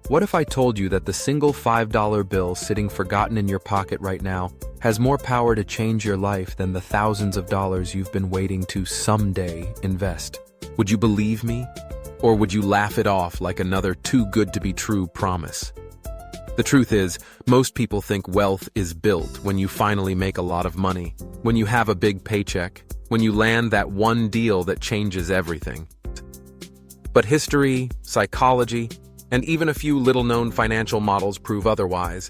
What if I told you that the single $5 bill sitting forgotten in your pocket right now has more power to change your life than the thousands of dollars you've been waiting to someday invest? Would you believe me? Or would you laugh it off like another too-good-to-be-true promise? The truth is, most people think wealth is built when you finally make a lot of money, when you have a big paycheck, when you land that one deal that changes everything. But history, psychology, and even a few little-known financial models prove otherwise.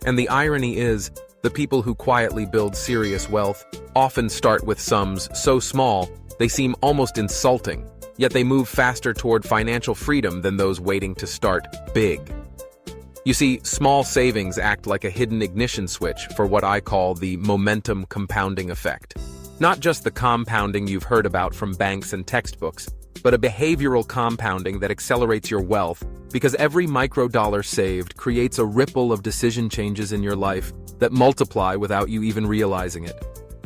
And the irony is, the people who quietly build serious wealth often start with sums so small they seem almost insulting, yet they move faster toward financial freedom than those waiting to start big. You see, small savings act like a hidden ignition switch for what I call the momentum compounding effect. Not just the compounding you've heard about from banks and textbooks, but a behavioral compounding that accelerates your wealth because every microdollar saved creates a ripple of decision changes in your life that multiply without you even realizing it.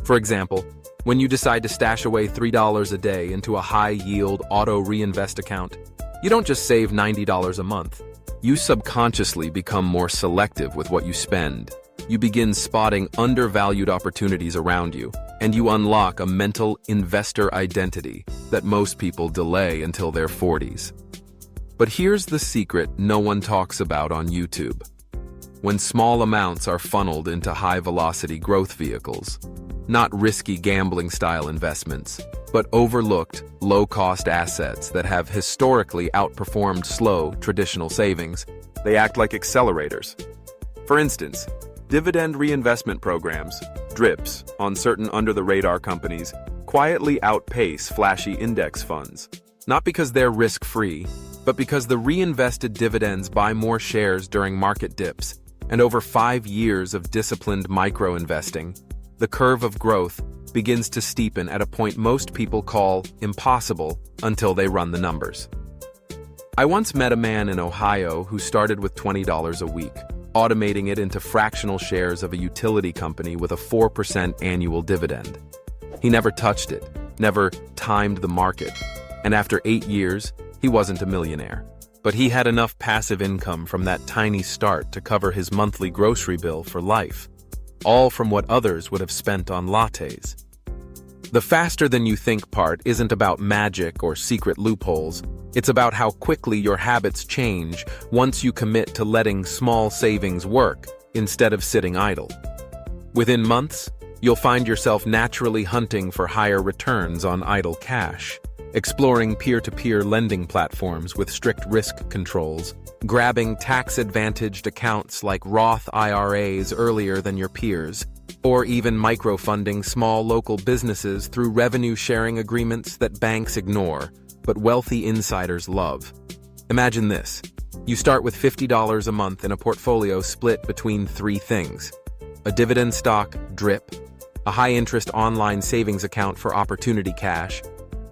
For example, when you decide to stash away $3 a day into a high-yield auto reinvest account, you don't just save $90 a month. You subconsciously become more selective with what you spend. You begin spotting undervalued opportunities around you, and you unlock a mental investor identity that most people delay until their 40s. But here's the secret no one talks about on YouTube. When small amounts are funneled into high-velocity growth vehicles, not risky gambling-style investments, but overlooked, low-cost assets that have historically outperformed slow, traditional savings, they act like accelerators. For instance, dividend reinvestment programs, DRIPs, on certain under-the-radar companies quietly outpace flashy index funds, not because they're risk-free, but because the reinvested dividends buy more shares during market dips, and over 5 years of disciplined micro-investing, the curve of growth begins to steepen at a point most people call impossible until they run the numbers. I once met a man in Ohio who started with $20 a week, automating it into fractional shares of a utility company with a 4% annual dividend. He never touched it, never timed the market, and after 8 years, he wasn't a millionaire. But he had enough passive income from that tiny start to cover his monthly grocery bill for life, all from what others would have spent on lattes. The faster than you think part isn't about magic or secret loopholes. It's about how quickly your habits change once you commit to letting small savings work instead of sitting idle. Within months, you'll find yourself naturally hunting for higher returns on idle cash, exploring peer-to-peer lending platforms with strict risk controls, grabbing tax-advantaged accounts like Roth IRAs earlier than your peers, or even microfunding small local businesses through revenue-sharing agreements that banks ignore, but wealthy insiders love. Imagine this. You start with $50 a month in a portfolio split between 3 things: a dividend stock, DRIP, a high-interest online savings account for opportunity cash,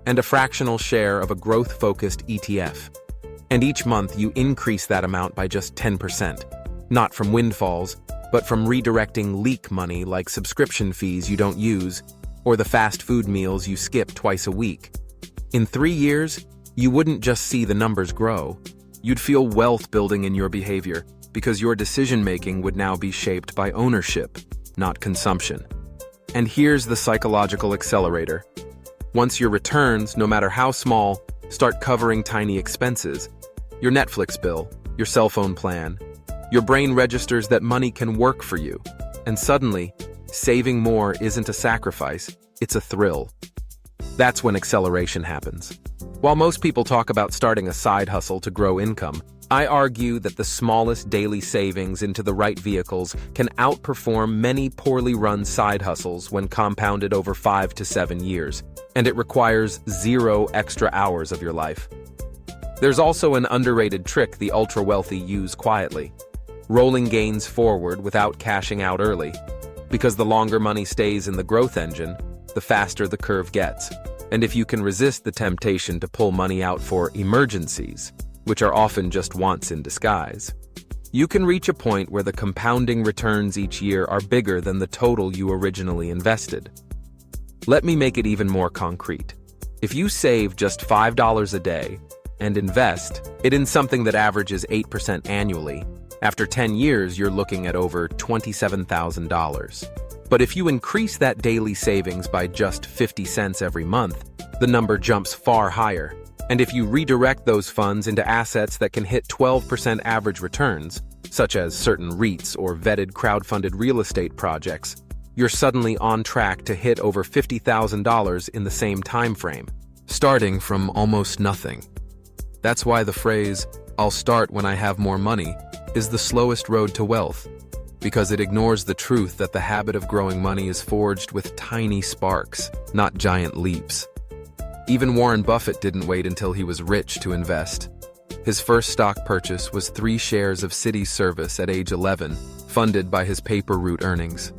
and a fractional share of a growth-focused ETF. And each month you increase that amount by just 10%, not from windfalls, but from redirecting leak money like subscription fees you don't use, or the fast food meals you skip twice a week. In 3 years, you wouldn't just see the numbers grow. You'd feel wealth building in your behavior, because your decision-making would now be shaped by ownership, not consumption. And here's the psychological accelerator. Once your returns, no matter how small, start covering tiny expenses, your Netflix bill, your cell phone plan, your brain registers that money can work for you. And suddenly, saving more isn't a sacrifice, it's a thrill. That's when acceleration happens. While most people talk about starting a side hustle to grow income, I argue that the smallest daily savings into the right vehicles can outperform many poorly run side hustles when compounded over 5 to 7 years, and it requires 0 extra hours of your life. There's also an underrated trick the ultra-wealthy use quietly: rolling gains forward without cashing out early. Because the longer money stays in the growth engine, the faster the curve gets. And if you can resist the temptation to pull money out for emergencies, which are often just wants in disguise, you can reach a point where the compounding returns each year are bigger than the total you originally invested. Let me make it even more concrete. If you save just $5 a day, and invest it in something that averages 8% annually. After 10 years, you're looking at over $27,000. But if you increase that daily savings by just 50 cents every month, the number jumps far higher. And if you redirect those funds into assets that can hit 12% average returns, such as certain REITs or vetted crowdfunded real estate projects, you're suddenly on track to hit over $50,000 in the same time frame, starting from almost nothing. That's why the phrase, "I'll start when I have more money," is the slowest road to wealth, because it ignores the truth that the habit of growing money is forged with tiny sparks, not giant leaps. Even Warren Buffett didn't wait until he was rich to invest. His first stock purchase was 3 shares of City Service at age 11, funded by his paper route earnings.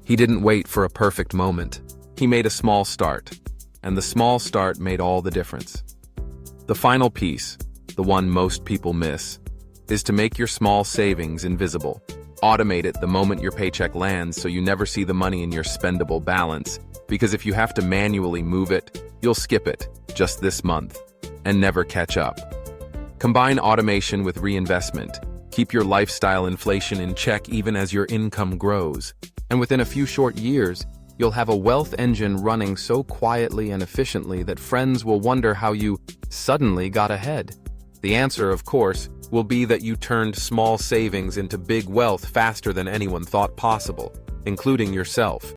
He didn't wait for a perfect moment. He made a small start, and the small start made all the difference. The final piece, the one most people miss, is to make your small savings invisible. Automate it the moment your paycheck lands so you never see the money in your spendable balance, because if you have to manually move it, you'll skip it just this month and never catch up. Combine automation with reinvestment. Keep your lifestyle inflation in check even as your income grows. And within a few short years, you'll have a wealth engine running so quietly and efficiently that friends will wonder how you suddenly got ahead. The answer, of course, will be that you turned small savings into big wealth faster than anyone thought possible, including yourself.